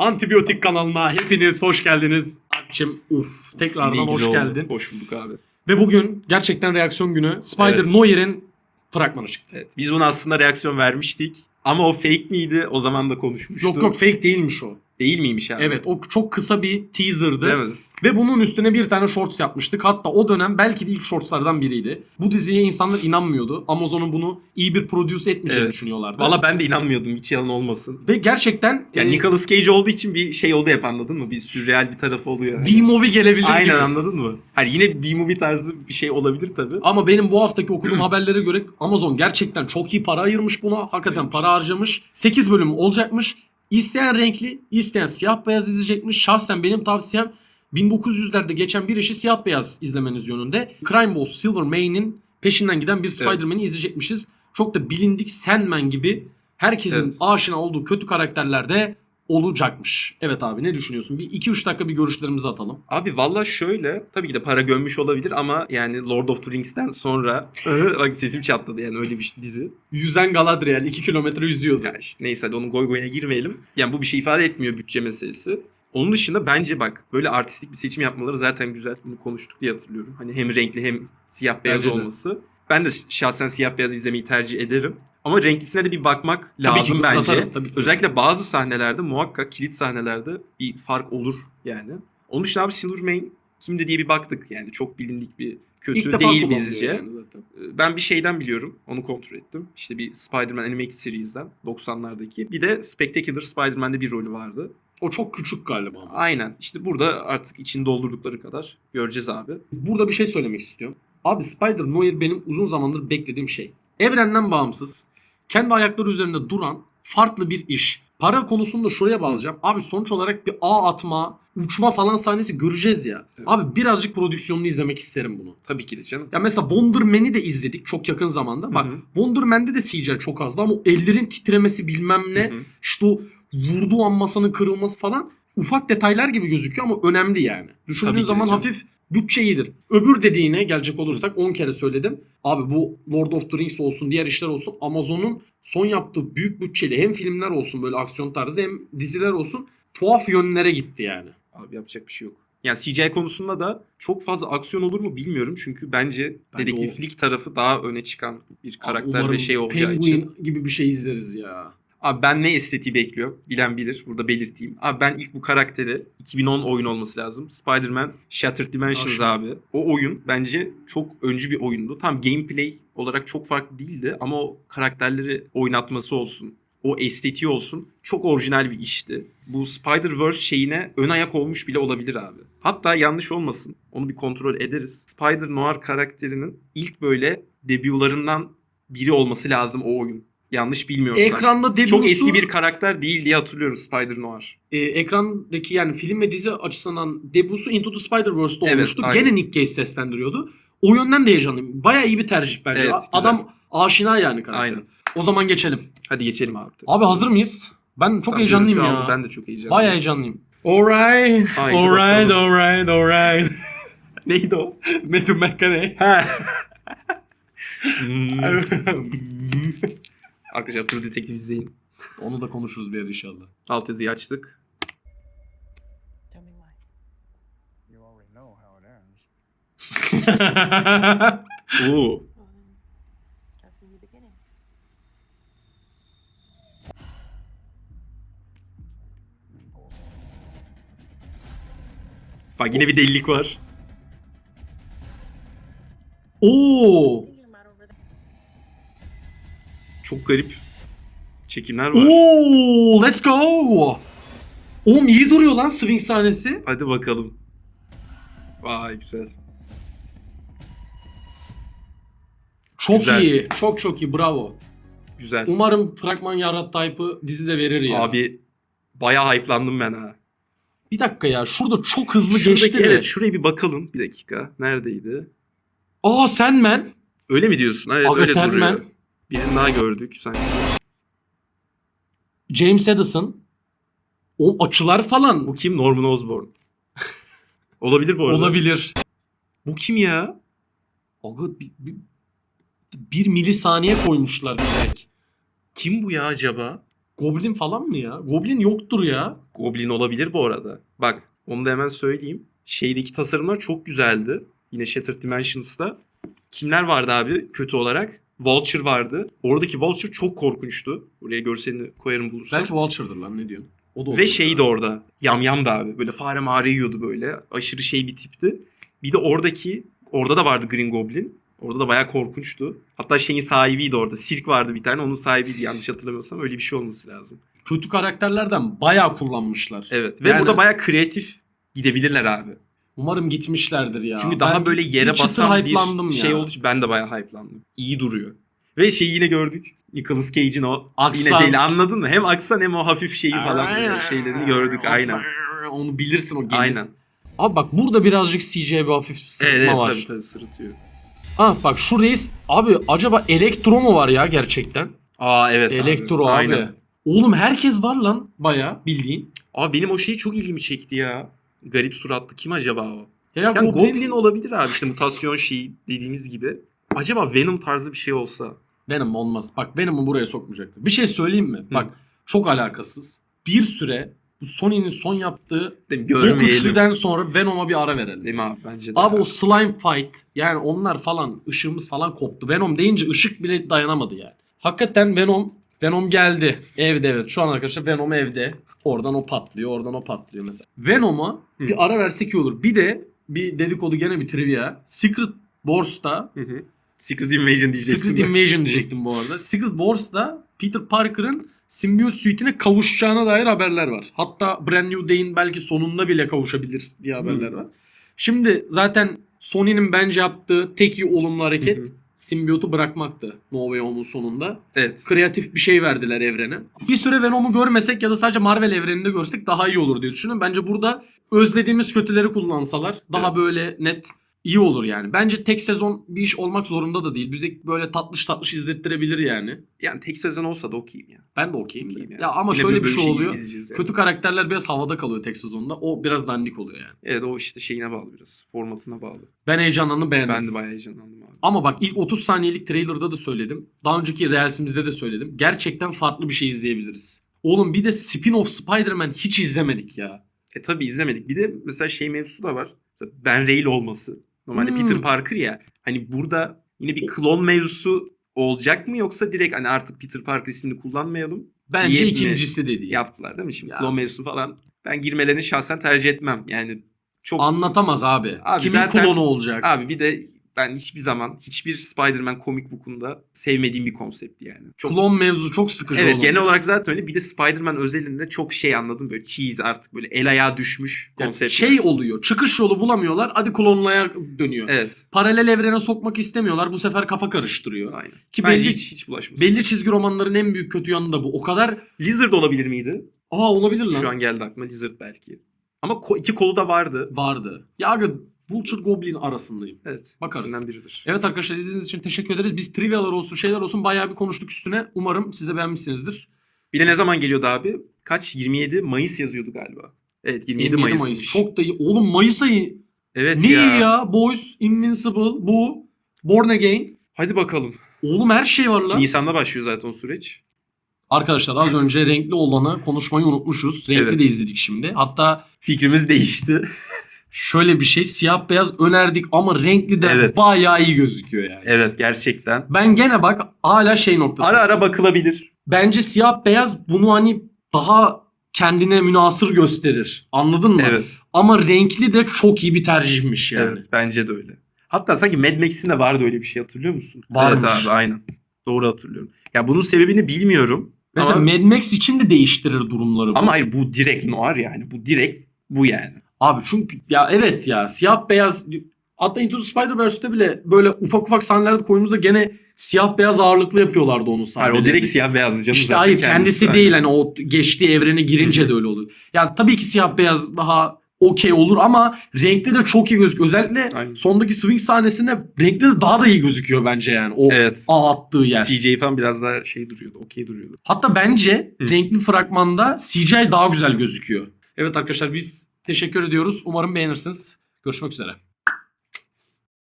Antibiyotik kanalına hepiniz hoş geldiniz. Alpçim tekrardan hoş geldin. Hoş bulduk abi. Ve bugün gerçekten reaksiyon günü. Spider-Noir'in fragmanı çıktı. Evet, biz buna aslında reaksiyon vermiştik. Ama o fake miydi? O zaman da konuşmuştuk. Yok fake değilmiş o. Değil miymiş abi? Evet, o çok kısa bir teaser'dı. Değil mi? Ve bunun üstüne bir tane shorts yapmıştık. Hatta o dönem belki de ilk shortslardan biriydi. Bu diziye insanlar inanmıyordu. Amazon'un bunu iyi bir produce etmeyeceğini düşünüyorlardı. Valla ben de inanmıyordum, hiç yalan olmasın. Ve gerçekten... Yani Nicolas Cage olduğu için bir şey oldu hep, anladın mı? Bir sürreal bir tarafı oluyor. Yani. B-movie gelebilir Aynen gibi. Anladın mı? Hani yine B-movie tarzı bir şey olabilir tabii. Ama benim bu haftaki okuduğum haberlere göre Amazon gerçekten çok iyi para ayırmış buna. Hakikaten para harcamış. 8 bölüm olacakmış. İsteyen renkli, isteyen siyah beyaz izleyecekmiş. Şahsen benim tavsiyem 1900'lerde geçen bir işi siyah beyaz izlemeniz yönünde. Crime Boss Silvermane'in peşinden giden bir Spider-Man'i izleyecekmişiz. Çok da bilindik Sandman gibi herkesin aşina olduğu kötü karakterlerde olacakmış. Evet abi, ne düşünüyorsun? Bir 2-3 dakika bir görüşlerimizi atalım. Abi valla şöyle, tabii ki de para gömmüş olabilir ama yani Lord of the Rings'ten sonra bak sesim çatladı, yani öyle bir dizi. Yüzen Galadriel 2 kilometre yüzüyordu. Ya işte neyse, hadi onun goy goyuna girmeyelim. Yani bu bir şey ifade etmiyor, bütçe meselesi. Onun dışında bence bak, böyle artistik bir seçim yapmaları zaten güzel. Bunu konuştuk diye hatırlıyorum. Hani hem renkli hem siyah beyaz olması. Ben de şahsen siyah beyaz izlemeyi tercih ederim. Ama renklisine de bir bakmak lazım bence. Tabii ki. Özellikle bazı sahnelerde, muhakkak kilit sahnelerde bir fark olur yani. Onun için abi Silvermane kimdi diye bir baktık. Yani çok bilindik bir kötü değil bizce. Yani ben bir şeyden biliyorum. Onu kontrol ettim. İşte bir Spider-Man Animated Series'den 90'lardaki. Bir de Spectacular Spider-Man'de bir rolü vardı. O çok küçük galiba. Aynen. İşte burada artık içini doldurdukları kadar göreceğiz abi. Burada bir şey söylemek istiyorum. Abi Spider-Noir benim uzun zamandır beklediğim şey. Evrenden bağımsız, kendi ayakları üzerinde duran farklı bir iş. Para konusunu da şuraya bağlayacağım. Abi sonuç olarak bir ağ atma, uçma falan sahnesi göreceğiz ya. Evet. Abi birazcık prodüksiyonunu izlemek isterim bunu. Tabii ki de canım. Ya mesela Wonder Man'i de izledik çok yakın zamanda. Bak Wonder Man'de de CGI çok azdı ama o ellerin titremesi bilmem ne. İşte o vurduğu an masanın kırılması falan ufak detaylar gibi gözüküyor ama önemli yani. Düşündüğün zaman hafif bütçe iyidir. Öbür dediğine gelecek olursak 10 kere söyledim. Abi bu Lord of the Rings olsun, diğer işler olsun, Amazon'un son yaptığı büyük bütçeli hem filmler olsun böyle aksiyon tarzı hem diziler olsun tuhaf yönlere gitti yani. Abi yapacak bir şey yok. Yani CGI konusunda da çok fazla aksiyon olur mu bilmiyorum. Çünkü bence dedektiflik tarafı daha öne çıkan bir karakter ve şey olacağı için. Penguin gibi bir şey izleriz ya. Abi ben ne estetiği bekliyorum? Bilen bilir. Burada belirteyim. Abi ben ilk bu karakteri 2010 oyun olması lazım. Spider-Man Shattered Dimensions abi. O oyun bence çok öncü bir oyundu. Tam gameplay olarak çok farklı değildi ama o karakterleri oynatması olsun, o estetiği olsun, çok orijinal bir işti. Bu Spider-Verse şeyine ön ayak olmuş bile olabilir abi. Hatta yanlış olmasın, onu bir kontrol ederiz. Spider-Noir karakterinin ilk böyle debülarından biri olması lazım o oyun. Yanlış bilmiyorsam. Ekranda debüsü... Çok eski bir karakter değil diye hatırlıyorum Spider-Noir. Ekrandaki yani film ve dizi açısından debüsü Into the Spider-Verse'de olmuştu. Aynen. Gene Nick Cage seslendiriyordu. O yönden de heyecanlıyım. Bayağı iyi bir tercih bence. Evet, adam aşina yani karakter. Aynen. O zaman geçelim. Hadi geçelim abi. Abi hazır mıyız? Ben çok heyecanlıyım ya. Aldı. Ben de çok heyecanlıyım. Bayağı heyecanlıyım. Alright. Alright. Neydi o? Matthew McConaughey. Arkadaşlar True Detective izleyin. Onu da konuşuruz bir yer inşallah. Alt yazıyı açtık. Tell me why. You already know how it ends. Oo. Well, then, start from the beginning. Bak yine bir delilik var. Oo! Thinking about over there. Çok garip çekimler var. Oo! Let's go! Oğlum iyi duruyor lan swing sahnesi. Hadi bakalım. Vay güzel. Çok Güzel. iyi. Çok iyi. Bravo. Güzel. Umarım fragman yarat type'ı dizide verir ya. Abi bayağı hype'landım ben ha. Bir dakika ya. Şurada çok hızlı Şuradaki, geçti de. evet, şuraya bir bakalım. Bir dakika. Neredeydi? Aa Sandman. Öyle mi diyorsun? Evet, Aga öyle Sandman. duruyor. Birini daha gördük sanki. James Addison. O açılar falan. Bu kim? Norman Osborn. Olabilir bu arada. Olabilir. Bu kim ya? Aga bir milisaniye koymuşlar direkt. Kim bu ya acaba? Goblin falan mı ya? Goblin yoktur ya. Goblin olabilir bu arada. Bak onu da hemen söyleyeyim. Şeydeki tasarımlar çok güzeldi. Yine Shattered Dimensions'ta. Kimler vardı abi kötü olarak? Vulture vardı. Oradaki Vulture çok korkunçtu. Buraya görselini koyarım bulursam. Belki Vulture'dır lan, ne diyorsun? O da Ve olabilir şey ha. de orada. Yamyam da abi. Böyle fare mağara yiyordu böyle. Aşırı şey bir tipti. Bir de orada da vardı Green Goblin. Orada da bayağı korkunçtu. Hatta şeyin sahibiydi orada. Sirk vardı bir tane. Onun sahibiydi yanlış hatırlamıyorsam. Öyle bir şey olması lazım. Kötü karakterlerden bayağı kullanmışlar. Evet. Ve Yani- burada bayağı kreatif gidebilirler abi. Umarım gitmişlerdir ya. Çünkü daha Ben böyle yere bir çıtır basan hype'landım bir ya. şey olduğu için ben de bayağı hype'landım. İyi duruyor. Ve şeyi yine gördük. Nicolas Cage'in o Aksan. yine deli, anladın mı? Hem aksan hem o hafif şeyi falan böyle şeylerini gördük aynen. Onu bilirsin o geniz. Aynen. Abi bak burada birazcık CG'ye bir hafif sırıtma Evet, var. tabii sırıtıyor. Ah bak şu reis abi, acaba elektro mu var ya gerçekten? Aa evet Elektro abi. Aynen. Oğlum herkes var lan baya bildiğin. Abi benim o şey çok ilgimi çekti ya. Garip suratlı kim acaba o? Ya Yani Goblin, Goblin olabilir abi işte mutasyon şeyi dediğimiz gibi. Acaba Venom tarzı bir şey olsa. Venom olmaz. Bak Venom'u buraya sokmayacaktır. Bir şey söyleyeyim mi? Bak çok alakasız. Bir süre bu Sony'nin son yaptığı Değil mi? bu Görmeyelim. üçlüden sonra Venom'a bir ara verelim. Değil mi abi? Bence de. Abi ya. o slime fight yani onlar falan, ışığımız falan koptu. Venom deyince ışık bile dayanamadı yani. Hakikaten Venom geldi. Evde, evet. Şu an arkadaşlar Venom evde. Oradan o patlıyor, oradan o patlıyor mesela. Venom'a bir ara versek iyi olur. Bir de bir dedikodu, gene bir trivia. Secret Wars'ta Hı hı. Secret Invasion diyecektim. Secret Invasion diyecektim bu arada. Secret Wars'ta Peter Parker'ın Symbiote suite'ine kavuşacağına dair haberler var. Hatta Brand New Day'in belki sonunda bile kavuşabilir diye haberler var. Şimdi zaten Sony'nin bence yaptığı tek iyi olumlu hareket Hı hı. Symbiote'u bırakmaktı No Way Home'un sonunda. Evet. Kreatif bir şey verdiler evrene. Bir süre Venom'u görmesek ya da sadece Marvel evreninde görsek daha iyi olur diye düşünüyorum. Bence burada özlediğimiz kötüleri kullansalar daha Evet. böyle net iyi olur yani. Bence tek sezon bir iş olmak zorunda da değil. Bize böyle tatlış tatlış izlettirebilir yani. Yani tek sezon olsa da okeyim ya. Ben de okeyim de. Okeyim yani. Ya ama Yine şöyle bir böyle şey oluyor. izleyeceğiz yani. Kötü karakterler biraz havada kalıyor tek sezonda. O biraz dandik oluyor yani. Evet o işte şeyine bağlı biraz. Formatına bağlı. Ben heyecanlandım, beğendim. Ben de bayağı heyecanlandım abi. Ama bak ilk 30 saniyelik trailer'da da söyledim. Daha önceki Reels'imizde de söyledim. Gerçekten farklı bir şey izleyebiliriz. Oğlum bir de spin-off Spider-Man hiç izlemedik ya. Tabii izlemedik. Bir de mesela şey mevzusu da var. Mesela Ben Reilly olması. Normalde Hmm. Peter Parker ya. Hani burada yine bir klon mevzusu olacak mı yoksa direkt hani artık Peter Parker ismini kullanmayalım Bence diye mi ikincisi de değil. yaptılar değil mi? Şimdi Ya. klon mevzusu falan ben girmelerini şahsen tercih etmem. Yani çok Anlatamaz abi. Abi Kimin zaten- klonu olacak? abi bir de ben hiçbir zaman hiçbir Spider-Man komik book'unda sevmediğim bir konseptti yani. Çok Klon mevzu çok sıkıcı Evet oğlum. genel olarak zaten öyle. Bir de Spider-Man özelinde çok şey anladım böyle cheese artık böyle el ayağa düşmüş Yani konsept. şey oluyor. Çıkış yolu bulamıyorlar. Hadi klonlaya dönüyor. Evet. Paralel evrene sokmak istemiyorlar. Bu sefer kafa karıştırıyor. Aynen. Ki Bence belli hiç bulaşmasın. belli çizgi romanların en büyük kötü yanı da bu. O kadar Lizard olabilir miydi? olabilir lan. Şu an geldi aklıma Lizard belki. Ama iki kolu da vardı. Vardı. Ya aga Vulture Goblin arasındayım. Evet. Bakarız. İkisinden biridir. Evet arkadaşlar, izlediğiniz için teşekkür ederiz. Biz trivialar olsun, şeyler olsun bayağı bir konuştuk üstüne. Umarım siz de beğenmişsinizdir. Bir de ne zaman geliyordu abi? Kaç? 27 Mayıs yazıyordu galiba. Evet 27 Mayıs. Çok da iyi. Oğlum Mayıs ayı Evet ne ya. iyi ya. Boys, Invincible, bu, Born Again. Hadi bakalım. Oğlum her şey var lan. Nisan'da başlıyor zaten o süreç. Arkadaşlar az önce renkli olanı konuşmayı unutmuşuz. Renkli Evet. de izledik şimdi. Hatta Fikrimiz değişti. şöyle bir şey, siyah beyaz önerdik ama renkli de Evet. bayağı iyi gözüküyor yani. Evet gerçekten. Ben gene bak hala şey noktası. Ara ara bakılabilir. Bence siyah beyaz bunu hani daha kendine münasır gösterir. Anladın mı? Evet. Ama renkli de çok iyi bir tercihmiş yani. Evet bence de öyle. Hatta sanki Mad Max'in de vardı öyle bir şey, hatırlıyor musun? Varmış. Evet abi aynen. Doğru hatırlıyorum. Ya bunun sebebini bilmiyorum. Mesela ama, Mad Max için de değiştirir durumları bu. ama hayır bu direkt noir yani. Bu direkt bu yani. Abi çünkü ya evet ya siyah beyaz, hatta Into the Spider-Verse'de bile böyle ufak ufak sahnelerde koyduğumuzda gene siyah beyaz ağırlıklı yapıyorlardı onun Hayır sahneleri. o direkt siyah beyazlı canım. İşte zaten hayır kendisi aynen. değil, hani o geçtiği evrene girince de öyle oluyor. Yani tabii ki siyah beyaz daha okey olur ama renkli de çok iyi gözüküyor. Özellikle Aynen. sondaki swing sahnesinde renkli de daha da iyi gözüküyor bence yani. O Evet. ağ attığı yer. CJ falan biraz daha şey duruyordu. Okey duruyordu. Hatta bence Hı. renkli fragmanda CGI daha güzel gözüküyor. Evet arkadaşlar biz teşekkür ediyoruz. Umarım beğenirsiniz. Görüşmek üzere.